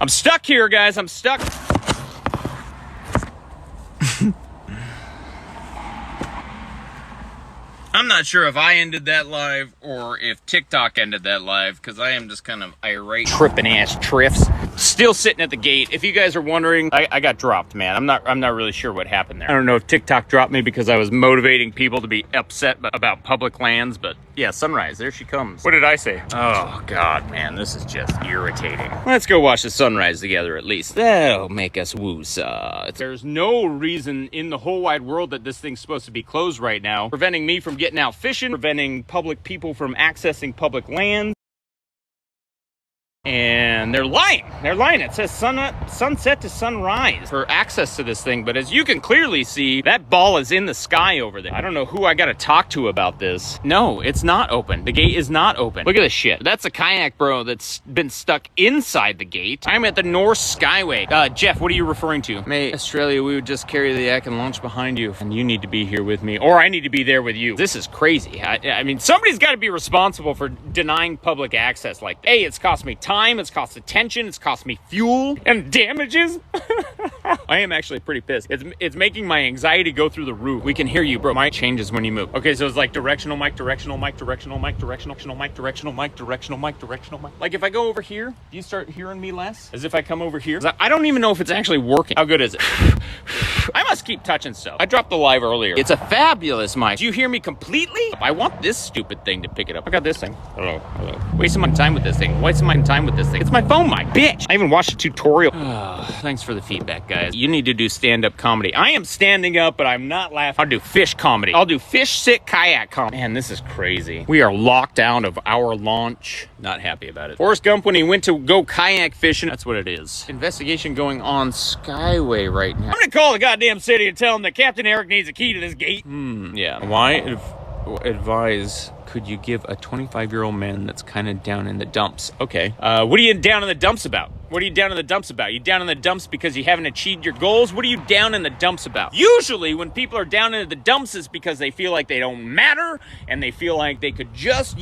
I'm stuck here, guys. I'm stuck. I'm not sure if I ended that live or if TikTok ended that live, because I am just kind of irate. Tripping ass triffs. Still sitting at the gate. If you guys are wondering, I got dropped, man. I'm not really sure what happened there. I don't know if TikTok dropped me because I was motivating people to be upset about public lands, but yeah, sunrise, there she comes. What did I say? Oh God, man, this is just irritating. Let's go watch the sunrise together at least. That'll make us woosah. There's no reason in the whole wide world that this thing's supposed to be closed right now, preventing me from getting out fishing, preventing public people from accessing public lands. And they're lying. They're lying. It says sunset to sunrise for access to this thing. But as you can clearly see, that ball is in the sky over there. I don't know who I got to talk to about this. No, it's not open. The gate is not open. Look at this shit. That's a kayak bro that's been stuck inside the gate. I'm at the North Skyway. Jeff, what are you referring to? May Australia, we would just carry the yak and launch behind you. And you need to be here with me. Or I need to be there with you. This is crazy. I mean, somebody's got to be responsible for denying public access like that. Hey, it's cost me time. It's cost attention. It's cost me fuel and damages. I am actually pretty pissed. It's making my anxiety go through the roof. We can hear you, bro. Mic changes when you move. Okay, so it's like directional mic, directional mic, directional mic, directional mic, directional mic, directional mic, directional mic. Like if I go over here, do you start hearing me less? As if I come over here? I don't even know if it's actually working. How good is it? I must keep touching stuff. I dropped the live earlier. It's a fabulous mic. Do you hear me completely? I want this stupid thing to pick it up. I got this thing. Hello. Wasting my time with this thing. Wasting my time with this thing. It's my phone mic, bitch. I even watched a tutorial. Thanks for the feedback, guys. You need to do stand-up comedy. I am standing up, but I'm not laughing. I'll do fish comedy. I'll do fish sit kayak comedy. Man, this is crazy. We are locked out of our launch. Not happy about it. Forrest Gump, when he went to go kayak fishing, that's what it is. Investigation going on Skyway right now. I'm gonna call the goddamn city and tell them that Captain Erik needs a key to this gate. Yeah. Why advise... Could you give a 25-year-old man that's kind of down in the dumps? Okay. What are you down in the dumps about? What are you down in the dumps about? You down in the dumps because you haven't achieved your goals? What are you down in the dumps about? Usually when people are down in the dumps is because they feel like they don't matter and they feel like they could just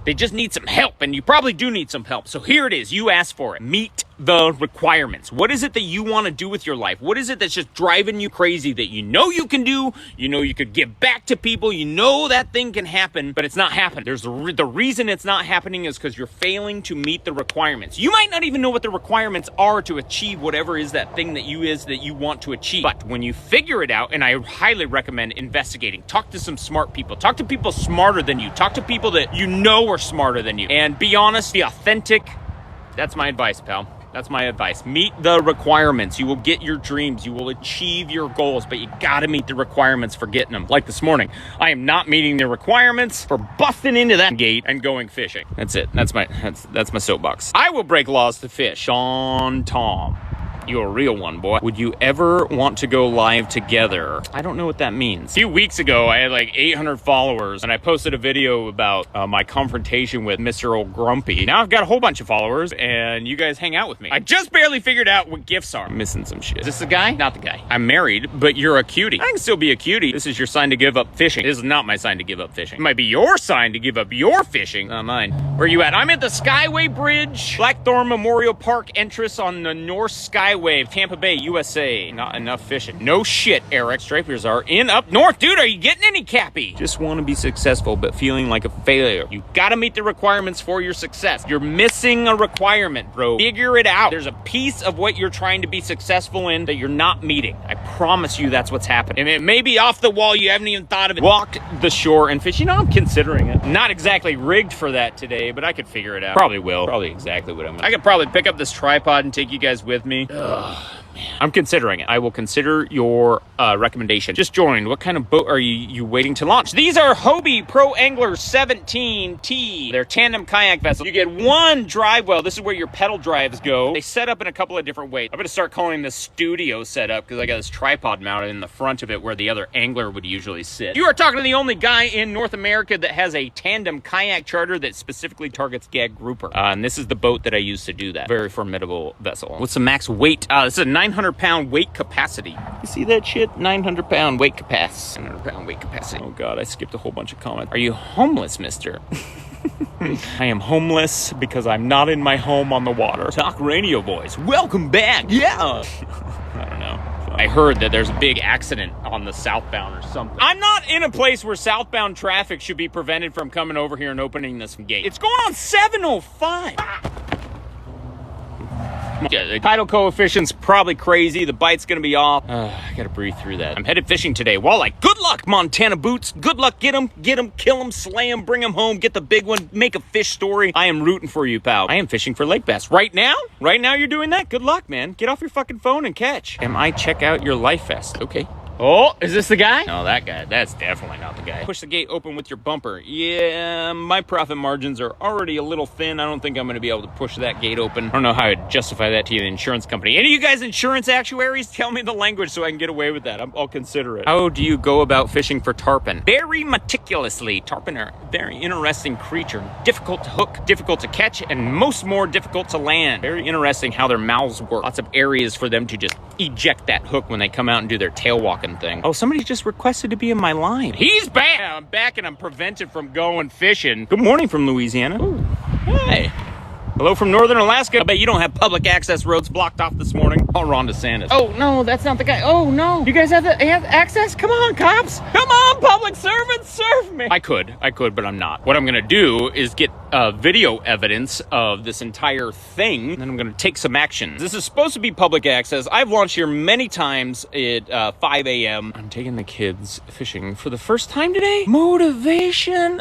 they just need some help, and you probably do need some help. So here it is. You asked for it. Meet the requirements. What is it that you want to do with your life? What is it that's just driving you crazy that you know you can do? You know you could give back to people. You know that thing can happen, but it's not happening. There's the reason it's not happening is because you're failing to meet the requirements. You might not even know what the requirements are to achieve whatever is that thing that you want to achieve. But when you figure it out, and I highly recommend investigating, talk to some smart people. Talk to people smarter than you. Talk to people that you know are smarter than you. And be honest, be authentic. That's my advice, pal. That's my advice. Meet the requirements. You will get your dreams. You will achieve your goals, but you gotta meet the requirements for getting them. Like this morning, I am not meeting the requirements for busting into that gate and going fishing. That's it. That's my soapbox. I will break laws to fish. Sean Tom. You're a real one, boy. Would you ever want to go live together? I don't know what that means. A few weeks ago, I had like 800 followers, and I posted a video about my confrontation with Mr. Old Grumpy. Now I've got a whole bunch of followers, and you guys hang out with me. I just barely figured out what gifts are. I'm missing some shit. Is this the guy? Not the guy. I'm married, but you're a cutie. I can still be a cutie. This is your sign to give up fishing. This is not my sign to give up fishing. It might be your sign to give up your fishing. Not mine. Where are you at? I'm at the Skyway Bridge, Blackthorn Memorial Park entrance on the North Skyway, Tampa Bay, USA. Not enough fishing. No shit, Erik. Stripers are in up north. Dude, are you getting any, Cappy? Just want to be successful, but feeling like a failure. You gotta meet the requirements for your success. You're missing a requirement, bro. Figure it out. There's a piece of what you're trying to be successful in that you're not meeting. I promise you that's what's happening. And it may be off the wall. You haven't even thought of it. Walk the shore and fish. You know, I'm considering it. Not exactly rigged for that today, but I could figure it out. Probably will. Probably exactly what I'm gonna. I could probably pick up this tripod and take you guys with me. Ugh. Man. I'm considering it. I will consider your recommendation. Just joined. What kind of boat are you waiting to launch? These are Hobie Pro Angler 17T. They're tandem kayak vessels. You get one drive well. This is where your pedal drives go. They set up in a couple of different ways. I'm going to start calling this studio setup because I got this tripod mounted in the front of it where the other angler would usually sit. You are talking to the only guy in North America that has a tandem kayak charter that specifically targets gag grouper. And this is the boat that I use to do that. Very formidable vessel. What's the max weight? This is a 900-pound weight capacity. You see that shit? 900-pound weight capacity. 900-pound weight capacity. Oh God, I skipped a whole bunch of comments. Are you homeless, mister? I am homeless because I'm not in my home on the water. Talk radio voice. Welcome back. Yeah. I don't know. I heard that there's a big accident on the southbound or something. I'm not in a place where southbound traffic should be prevented from coming over here and opening this gate. It's going on 705. Yeah, the tidal coefficient's probably crazy. The bite's gonna be off. I gotta breathe through that. I'm headed fishing today. Walleye. Good luck, Montana boots. Good luck. Get them, kill them, slay them, bring them home, get the big one, make a fish story. I am rooting for you, pal. I am fishing for lake bass. Right now? Right now you're doing that? Good luck, man. Get off your fucking phone and catch. Am I check out your life vest? Okay. Oh, is this the guy? No, that guy. That's definitely not the guy. Push the gate open with your bumper. Yeah, my profit margins are already a little thin. I don't think I'm going to be able to push that gate open. I don't know how I'd justify that to the insurance company. Any of you guys insurance actuaries? Tell me the language so I can get away with that. I'll consider it. How do you go about fishing for tarpon? Very meticulously. Tarpon are a very interesting creature. Difficult to hook, difficult to catch, and more difficult to land. Very interesting how their mouths work. Lots of areas for them to just eject that hook when they come out and do their tail walking thing. Oh, somebody just requested to be in my line. He's back! Yeah, I'm back and I'm prevented from going fishing. Good morning from Louisiana. Ooh. Hey. Hello from Northern Alaska. I bet you don't have public access roads blocked off this morning. Oh, Ron DeSantis. Oh, no, that's not the guy. Oh, no. You guys have access? Come on, cops. Come on, public servants, serve me. I could, but I'm not. What I'm going to do is get video evidence of this entire thing, and then I'm going to take some action. This is supposed to be public access. I've launched here many times at 5 a.m. I'm taking the kids fishing for the first time today. Motivation.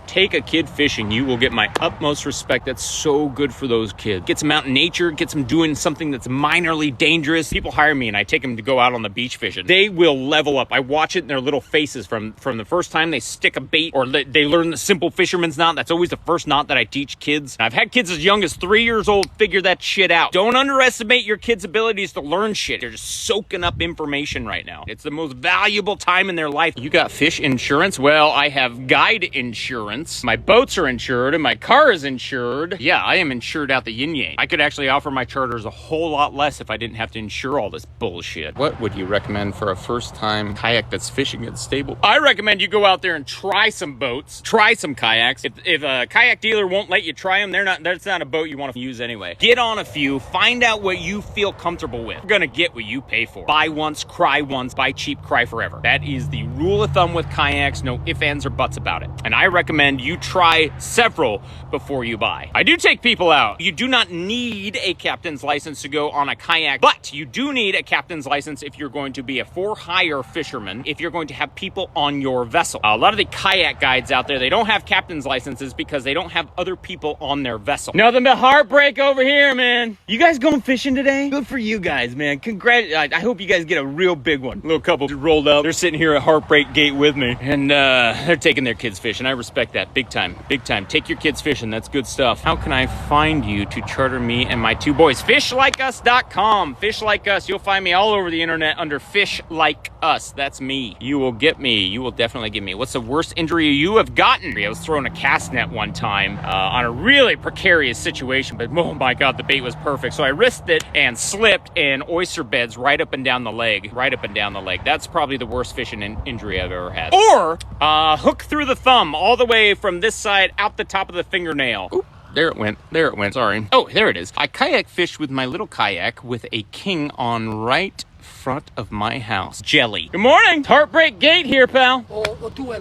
Take a kid fishing, you will get my utmost respect. That's so good for those kids. Gets them out in nature, gets them doing something that's minorly dangerous. People hire me and I take them to go out on the beach fishing. They will level up. I watch it in their little faces from the first time they stick a bait or they learn the simple fisherman's knot. That's always the first knot that I teach kids. I've had kids as young as 3 years old figure that shit out. Don't underestimate your kids' abilities to learn shit. They're just soaking up information right now. It's the most valuable time in their life. You got fish insurance? Well, I have guide insurance. My boats are insured and my car is insured. Yeah, I am insured out the yin yang. I could actually offer my charters a whole lot less if I didn't have to insure all this bullshit. What would you recommend for a first-time kayak that's fishing at stable? I recommend you go out there and try some boats, try some kayaks. If a kayak dealer won't let you try them, that's not a boat you want to use anyway. Get on a few, find out what you feel comfortable with. You're gonna get what you pay for. Buy once, cry once, buy cheap, cry forever. That is the rule of thumb with kayaks. No ifs, ands, or buts about it. And I recommend you try several before you buy. I do take people out. You do not need a captain's license to go on a kayak, but you do need a captain's license if you're going to be a for-hire fisherman, if you're going to have people on your vessel. A lot of the kayak guides out there, they don't have captain's licenses because they don't have other people on their vessel. Nothing but heartbreak over here, man. You guys going fishing today? Good for you guys, man. Congrats. I hope you guys get a real big one. Little couple just rolled up. They're sitting here at Heartbreak Gate with me, and they're taking their kids fishing. I respect that. Big time. Big time. Take your kids fishing. That's good stuff. How can I find you to charter me and my two boys? fishlikeus.com. Fish Like Us. You'll find me all over the internet under Fish Like Us. That's me. You will get me. You will definitely get me. What's the worst injury you have gotten? I was throwing a cast net one time on a really precarious situation, but oh my God, the bait was perfect. So I risked it and slipped and oyster beds right up and down the leg. Right up and down the leg. That's probably the worst fishing injury I've ever had. Or hook through the thumb all the way from this side out the top of the fingernail. Oop. There it went. There it went. Sorry. Oh, there it is. I kayak fished with my little kayak with a king on right front of my house. Jelly. Good morning. Heartbreak Gate here, pal.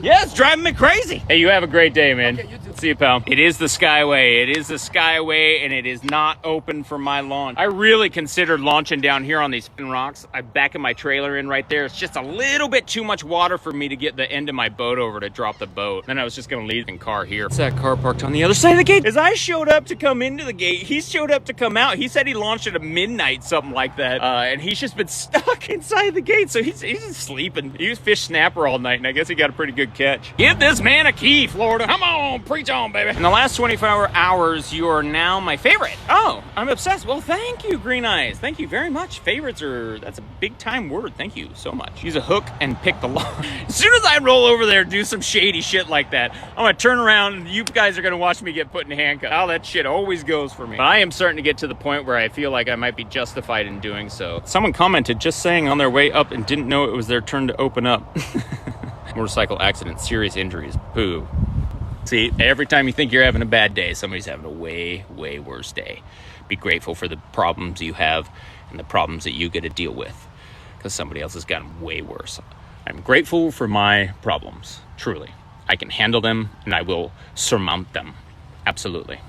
Yeah, it's driving me crazy. Hey, you have a great day, man. Okay, you too. See you, pal. It is the Skyway. It is the Skyway, and it is not open for my launch. I really considered launching down here on these spin rocks. I'm backing my trailer in right there. It's just a little bit too much water for me to get the end of my boat over to drop the boat. Then I was just gonna leave the car here. It's that car parked on the other side of the gate. As I showed up to come into the gate, he showed up to come out. He said he launched at midnight, something like that. And he's just been stuck inside the gate. So he's just sleeping. He was fish snapper all night, and I guess he got a pretty good catch. Give this man a key, Florida. Come on, preach on, baby. In the last 24 hours, you are now my favorite. Oh, I'm obsessed. Well, thank you, Green Eyes. Thank you very much. Favorites that's a big time word. Thank you so much. Use a hook and pick the line. As soon as I roll over there and do some shady shit like that, I'm gonna turn around and you guys are gonna watch me get put in handcuffs. How that shit always goes for me. But I am starting to get to the point where I feel like I might be justified in doing so. Someone commented, just saying on their way up and didn't know it was their turn to open up. Motorcycle accident, serious injuries. Boo. See, every time you think you're having a bad day, somebody's having a way, way worse day. Be grateful for the problems you have and the problems that you get to deal with, because somebody else has gotten way worse. I'm grateful for my problems, truly. I can handle them and I will surmount them. Absolutely.